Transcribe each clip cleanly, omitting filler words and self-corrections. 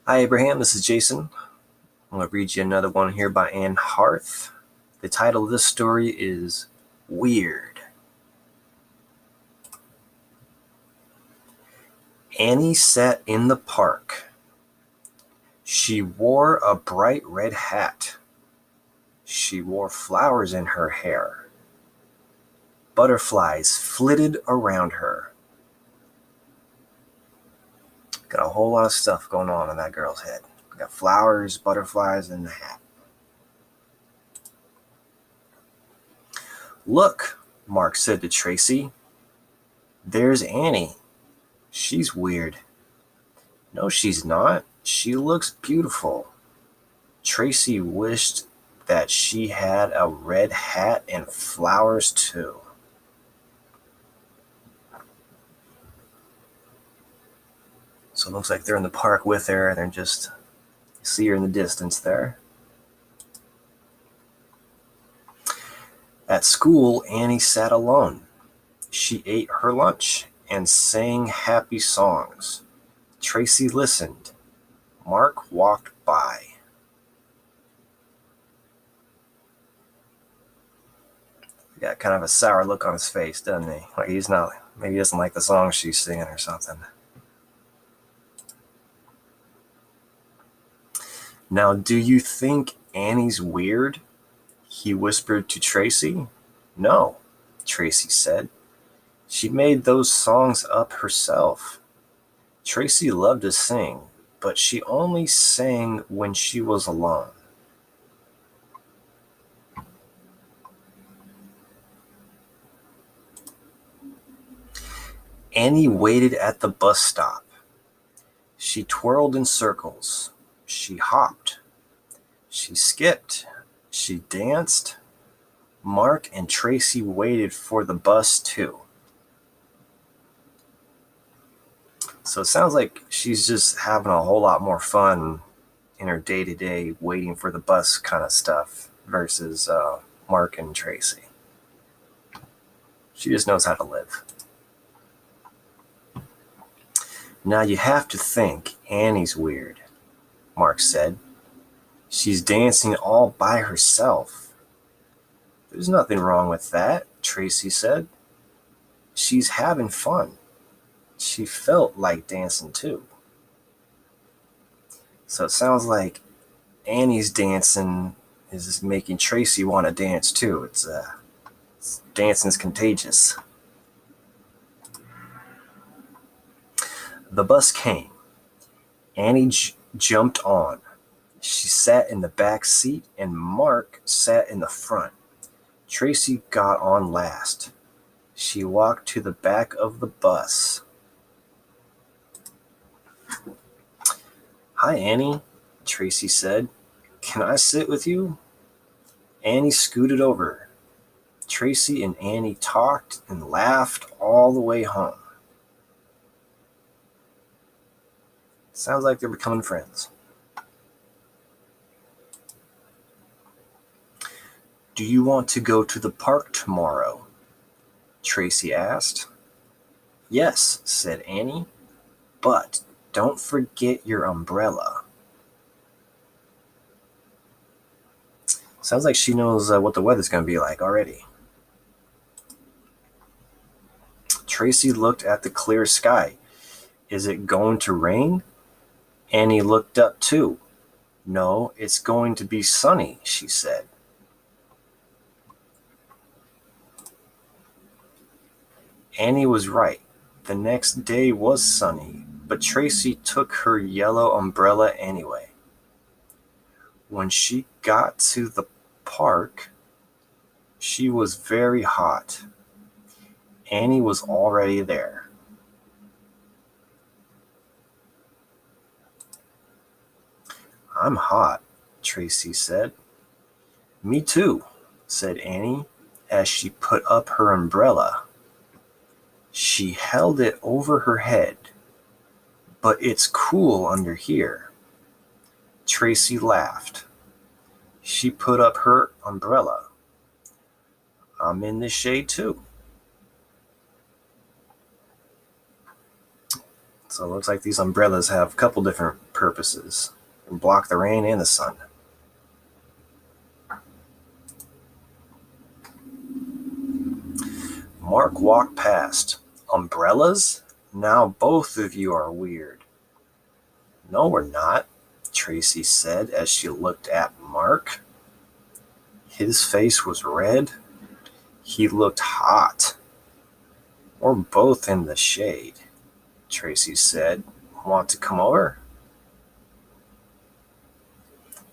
Hi, Abraham. This is Jason. I'm going to read you another one here by Anne Harth. The title of this story is Weird. Annie sat in the park. She wore a bright red hat. She wore flowers in her hair. Butterflies flitted around her. Got a whole lot of stuff going on in that girl's head. Got flowers, butterflies, and a hat. Look, Mark said to Tracy. There's Annie. She's weird. No, she's not. She looks beautiful. Tracy wished that she had a red hat and flowers too. So it looks like they're in the park with her, and they're just see her in the distance there. At school, Annie sat alone. She ate her lunch and sang happy songs. Tracy listened. Mark walked by. He got kind of a sour look on his face, doesn't he? Like maybe he doesn't like the song she's singing or something. Now, do you think Annie's weird? He whispered to Tracy. No, Tracy said. She made those songs up herself. Tracy loved to sing, but she only sang when she was alone. Annie waited at the bus stop. She twirled in circles. She hopped. She skipped. She danced. Mark and Tracy waited for the bus too. So it sounds like she's just having a whole lot more fun in her day-to-day waiting for the bus kind of stuff versus Mark and Tracy. She just knows how to live. Now you have to think Annie's weird, Mark said. She's dancing all by herself. There's nothing wrong with that, Tracy said. She's having fun. She felt like dancing too. So it sounds like Annie's dancing is making Tracy want to dance too. Dancing's contagious. The bus came. Annie jumped on. She sat in the back seat and Mark sat in the front. Tracy got on last. She walked to the back of the bus. Hi, Annie, Tracy said. Can I sit with you? Annie scooted over. Tracy and Annie talked and laughed all the way home. Sounds like they're becoming friends. Do you want to go to the park tomorrow? Tracy asked. Yes, said Annie, but don't forget your umbrella. Sounds like she knows what the weather's going to be like already. Tracy looked at the clear sky. Is it going to rain? Annie looked up too. No, it's going to be sunny, she said. Annie was right. The next day was sunny, but Tracy took her yellow umbrella anyway. When she got to the park, she was very hot. Annie was already there. I'm hot, Tracy said. Me too, said Annie as she put up her umbrella. She held it over her head, but it's cool under here. Tracy laughed. She put up her umbrella. I'm in the shade too. So it looks like these umbrellas have a couple different purposes. They can block the rain and the sun. Mark walked past. Umbrellas? Now both of you are weird. No, we're not, Tracy said as she looked at Mark. His face was red. He looked hot. We're both in the shade, Tracy said. Want to come over?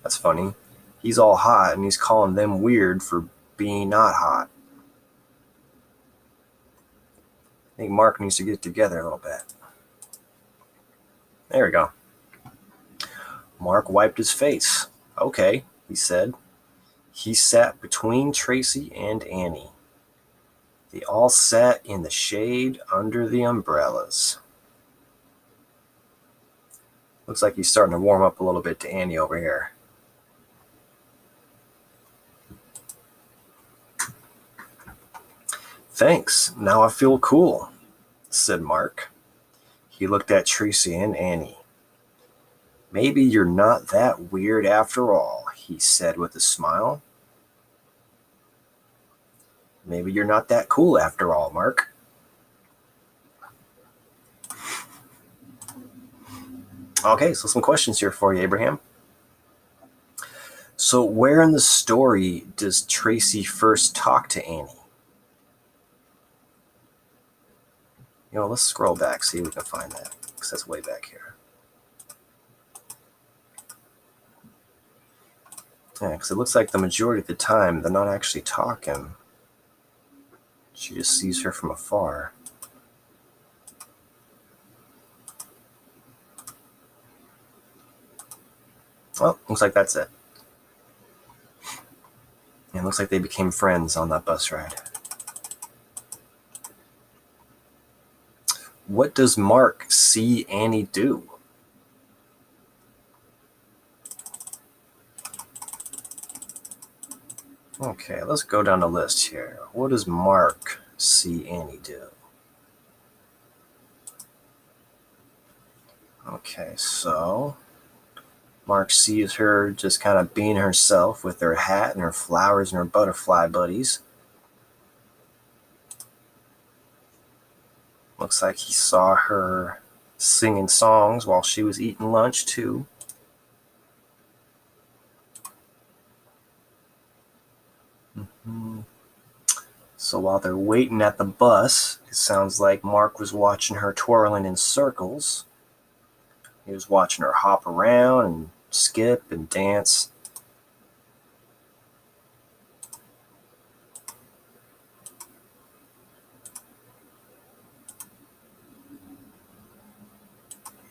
That's funny. He's all hot and he's calling them weird for being not hot. I think Mark needs to get together a little bit. There we go. Mark wiped his face. Okay, he said. He sat between Tracy and Annie. They all sat in the shade under the umbrellas. Looks like he's starting to warm up a little bit to Annie over here. Thanks, now I feel cool, said Mark. He looked at Tracy and Annie. Maybe you're not that weird after all, he said with a smile. Maybe you're not that cool after all, Mark. Okay, so some questions here for you, Abraham. So where in the story does Tracy first talk to Annie? Let's scroll back, see if we can find that, because that's way back here. Yeah, because it looks like the majority of the time they're not actually talking. She just sees her from afar. Well, looks like that's it. And it looks like they became friends on that bus ride. What does Mark see Annie do? Okay, let's go down the list here. What does Mark see Annie do? Okay, so Mark sees her just kind of being herself with her hat and her flowers and her butterfly buddies. Looks like he saw her singing songs while she was eating lunch too. So while they're waiting at the bus, it sounds like Mark was watching her twirling in circles. He was watching her hop around and skip and dance.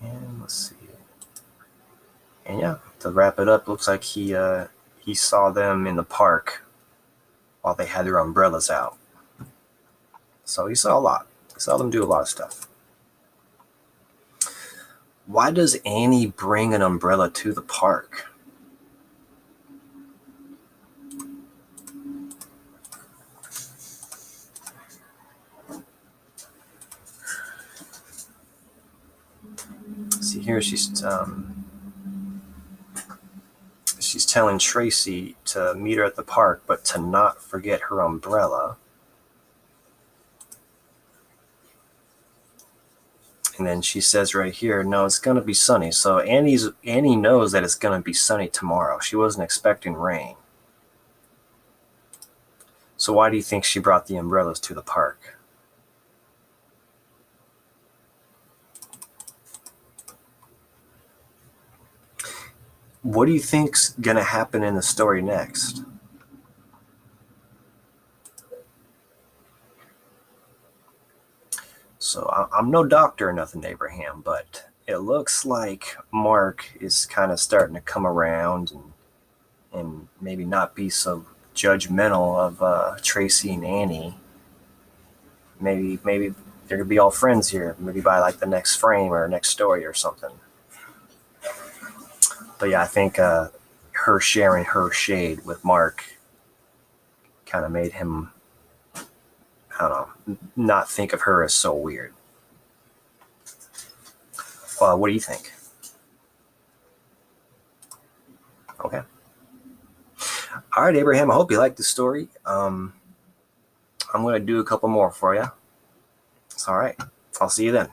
And let's see. And yeah, to wrap it up, looks like he saw them in the park while they had their umbrellas out. So he saw a lot. He saw them do a lot of stuff. Why does Annie bring an umbrella to the park? See here, she's telling Tracy to meet her at the park, but to not forget her umbrella. And then she says right here, no, it's going to be sunny. So Annie knows that it's going to be sunny tomorrow. She wasn't expecting rain. So why do you think she brought the umbrellas to the park? What do you think's going to happen in the story next? So I'm no doctor or nothing, Abraham, but it looks like Mark is kind of starting to come around and maybe not be so judgmental of Tracy and Annie. Maybe they're gonna be all friends here. Maybe by like the next frame or next story or something. But yeah, I think her sharing her shade with Mark kind of made him, I don't know, not think of her as so weird. What do you think? Okay. All right, Abraham, I hope you liked the story. I'm going to do a couple more for you. It's all right. I'll see you then.